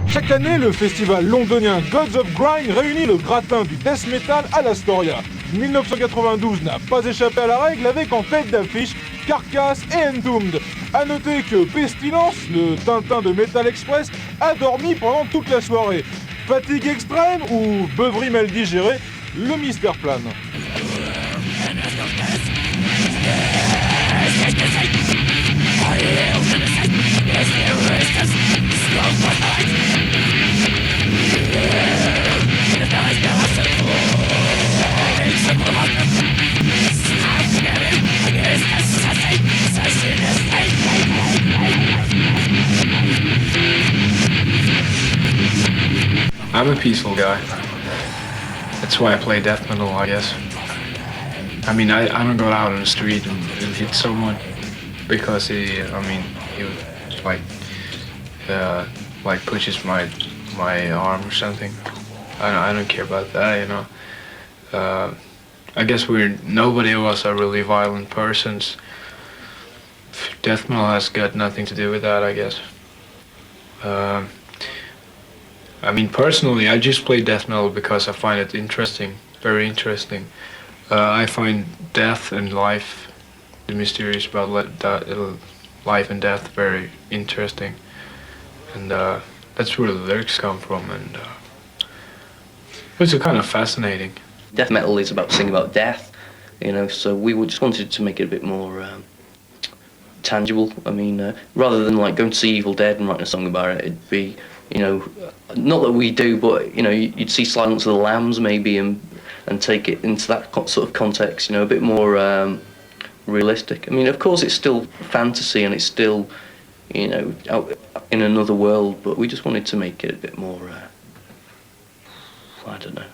Chaque année, le festival londonien Gods of Grind réunit le gratin du death metal à l'Astoria. 1992 n'a pas échappé à la règle avec en tête d'affiche Carcass et Entombed. A noter que Pestilence, le Tintin de Metal Express, a dormi pendant toute la soirée. Fatigue extrême ou beuverie mal digérée, le mystère plane. I'm a peaceful guy. That's why I play death metal, I guess. I mean, I don't go out on the street and hit someone because he like pushes my arm or something. I don't care about that, you know. I guess nobody of us are really violent persons. Death metal has got nothing to do with that, I guess. I mean, personally, I just play death metal because I find it interesting, very interesting. I find death and life, the mysteries about life and death, very interesting. And that's where the lyrics come from, and it's kind of fascinating. Death metal is about singing about death, you know, so we just wanted to make it a bit more tangible. I mean, rather than like going to see Evil Dead and writing a song about it, it'd be, you know, not that we do, but, you know, you'd see Silence of the Lambs maybe and take it into that sort of context, you know, a bit more realistic. I mean, of course it's still fantasy and it's still, you know, out in another world, but we just wanted to make it a bit more, I don't know.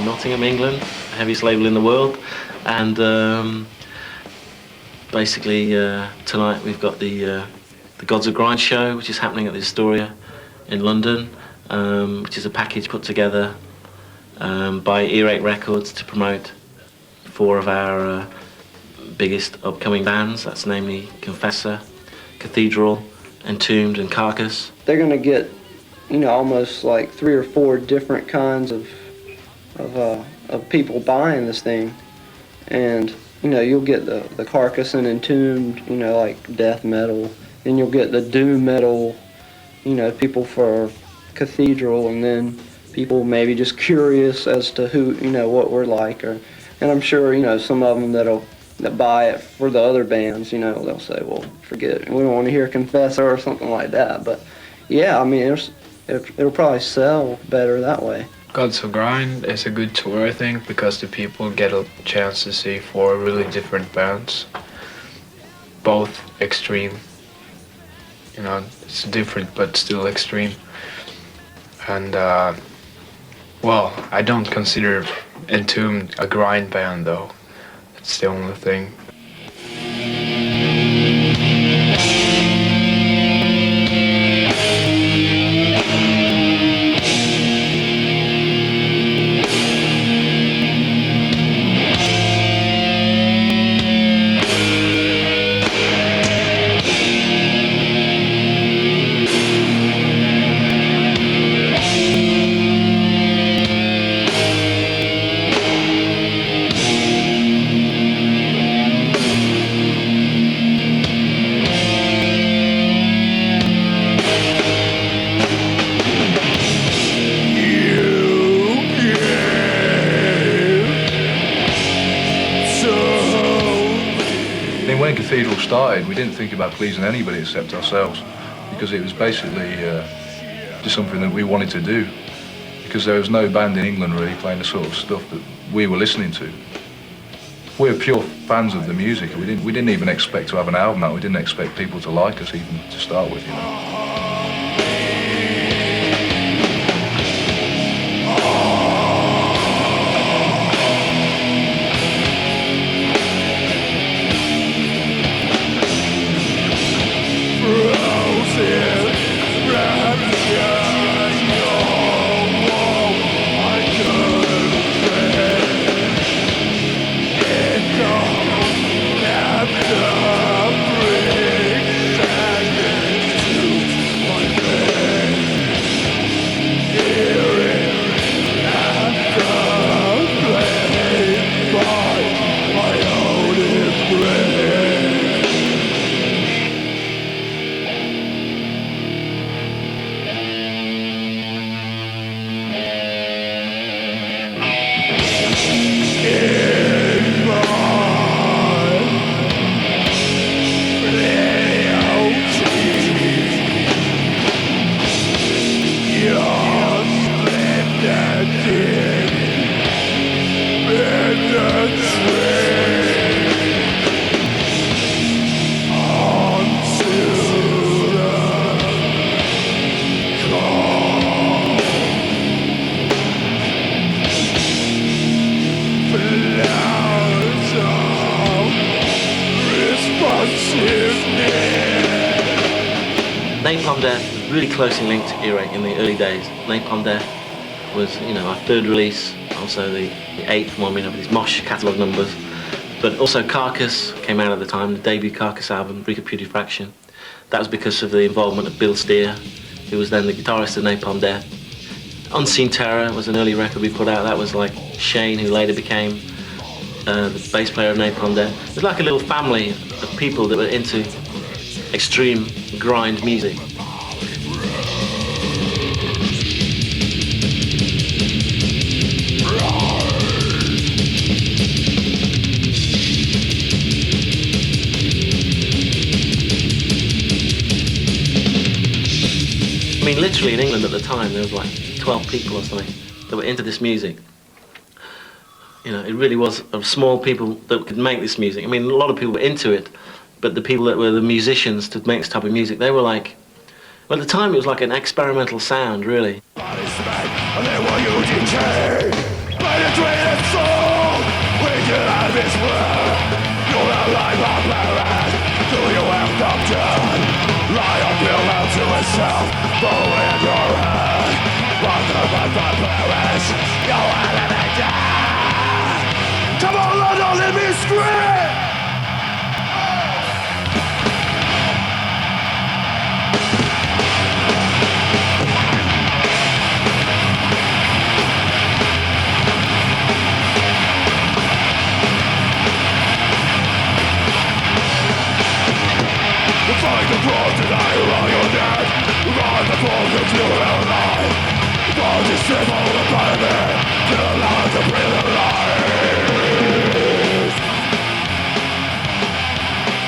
Nottingham, England, heaviest label in the world, and basically tonight we've got the Gods of Grind show, which is happening at the Astoria in London, which is a package put together by Earache Records to promote 4 of our biggest upcoming bands. That's namely Confessor, Cathedral, Entombed, and Carcass. They're going to get, you know, almost like 3 or 4 different kinds of people buying this thing, and you know, you'll get the Carcass and Entombed, you know, like death metal, then you'll get the doom metal, you know, people for Cathedral, and then people maybe just curious as to who, you know, what we're like, and I'm sure, you know, some of them that buy it for the other bands, you know, they'll say, well, forget it, we don't want to hear Confessor or something like that, but yeah, I mean, it'll probably sell better that way. Gods of Grind is a good tour, I think, because the people get a chance to see 4 really different bands, both extreme. You know, it's different but still extreme. And well, I don't consider Entombed a grind band though. That's the only thing. When Cathedral started, we didn't think about pleasing anybody except ourselves, because it was basically just something that we wanted to do, because there was no band in England really playing the sort of stuff that we were listening to. we're pure fans of the music. We didn't even expect to have an album out. We didn't expect people to like us even to start with, you know. Napalm Death was really closely linked to Earache in the early days. Napalm Death was, our third release, also the eighth one, with these Mosh catalogue numbers. But also Carcass came out at the time, the debut Carcass album, Putrefaction. That was because of the involvement of Bill Steer, who was then the guitarist of Napalm Death. Unseen Terror was an early record we put out. That was like Shane, who later became the bass player of Napalm Death. It was like a little family of people that were into extreme grind music. I mean, literally in England at the time, there was like 12 people or something that were into this music. It really was of small people that could make this music. I mean, a lot of people were into it, but the people that were the musicians to make this type of music, they were like, well, at the time it was like an experimental sound, really. Come on, London, let me scream! Fight the cross tonight around your neck. Run the force that you are alive. For this simple the planet, you're allowed to breathe alive.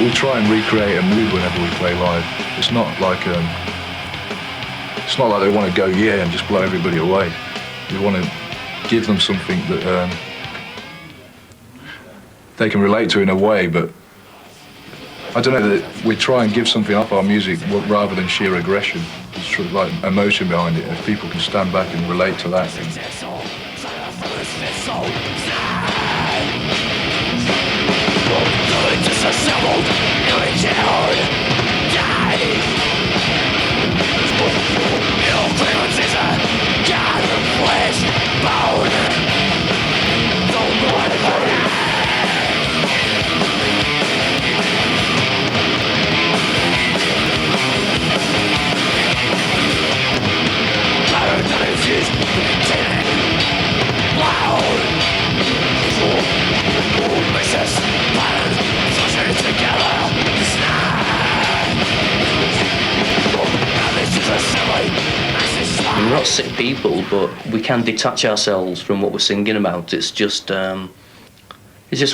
We try and recreate a mood whenever we play live. It's not like they want to go and just blow everybody away. We want to give them something that they can relate to in a way, but I don't know, that we try and give something off our music rather than sheer aggression. There's sort of like emotion behind it. If people can stand back and relate to that, Disassembled, ill-endured, dying. Ill frequencies are God of flesh, bone. Don't want it. Pattern dimensions, containing loud. Vicious patterns. Together, we're not sick people, but we can detach ourselves from what we're singing about. It's just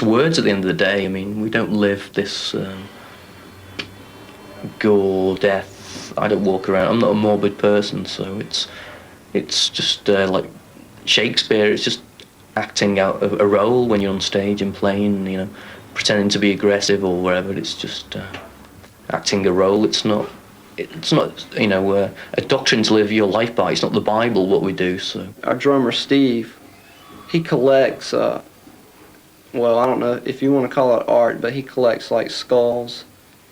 words at the end of the day. I mean, we don't live this gore, death. I don't walk around. I'm not a morbid person, so it's just like Shakespeare. It's just acting out a role when you're on stage and playing, you know, pretending to be aggressive or whatever. It's just acting a role. It's not, you know, a doctrine to live your life by. It's not the Bible, what we do, so. Our drummer, Steve, he collects, well, I don't know if you want to call it art, but he collects, like, skulls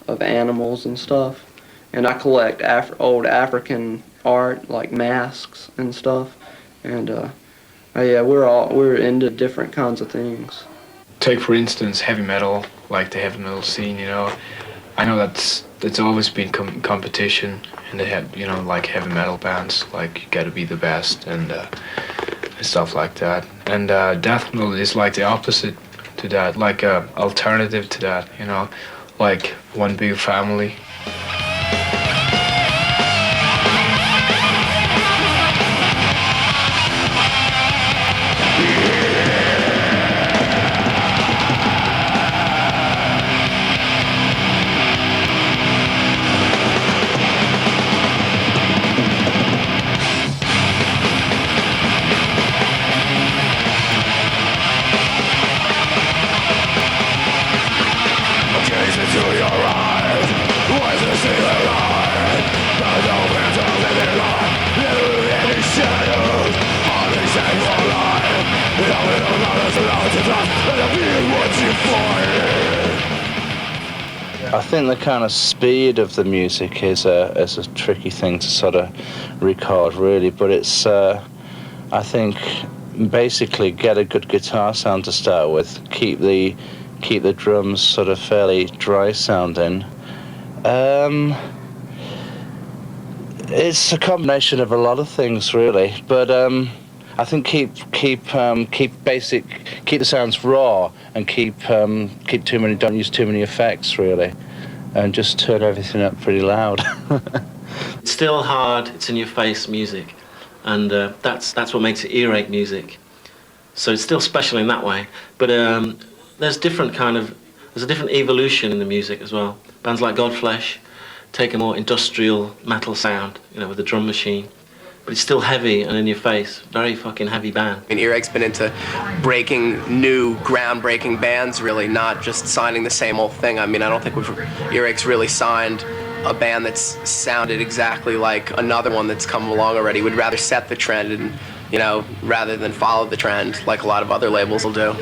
of animals and stuff. And I collect old African art, like masks and stuff. And, yeah, we're into different kinds of things. Take, for instance, heavy metal, like the heavy metal scene, you know. I know that's always been competition, and they have, you know, like heavy metal bands, like you gotta be the best and stuff like that. And death metal is like the opposite to that, like a alternative to that, you know, like one big family. I think the kind of speed of the music is a tricky thing to sort of record, really, but it's, I think, basically get a good guitar sound to start with, keep the drums sort of fairly dry sounding. It's a combination of a lot of things, really, but I think keep the sounds raw and don't use too many effects, really, and just turn everything up pretty loud. It's still hard, it's in your face music, and that's what makes it earache music. So it's still special in that way, but there's a different evolution in the music as well. Bands like Godflesh take a more industrial metal sound, you know, with a drum machine. But it's still heavy and in your face. Very fucking heavy band. I mean, Earache's been into breaking new, groundbreaking bands, really, not just signing the same old thing. I mean, I don't think Earache's really signed a band that's sounded exactly like another one that's come along already. We'd rather set the trend and, you know, rather than follow the trend like a lot of other labels will do.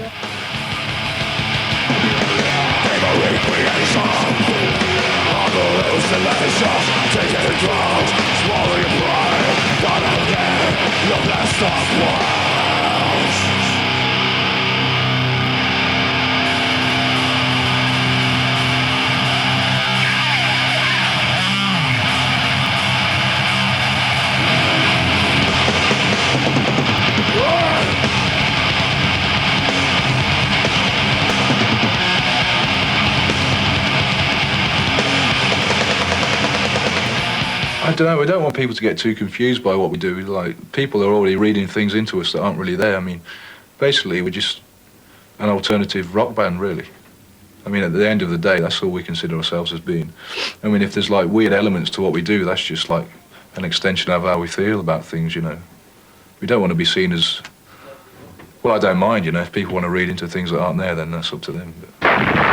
I don't know, we don't want people to get too confused by what we do. Like, people are already reading things into us that aren't really there. I mean, basically, we're just an alternative rock band, really. I mean, at the end of the day, that's all we consider ourselves as being. I mean, if there's, like, weird elements to what we do, that's just, like, an extension of how we feel about things, you know. We don't want to be seen as... Well, I don't mind, you know. If people want to read into things that aren't there, then that's up to them. But...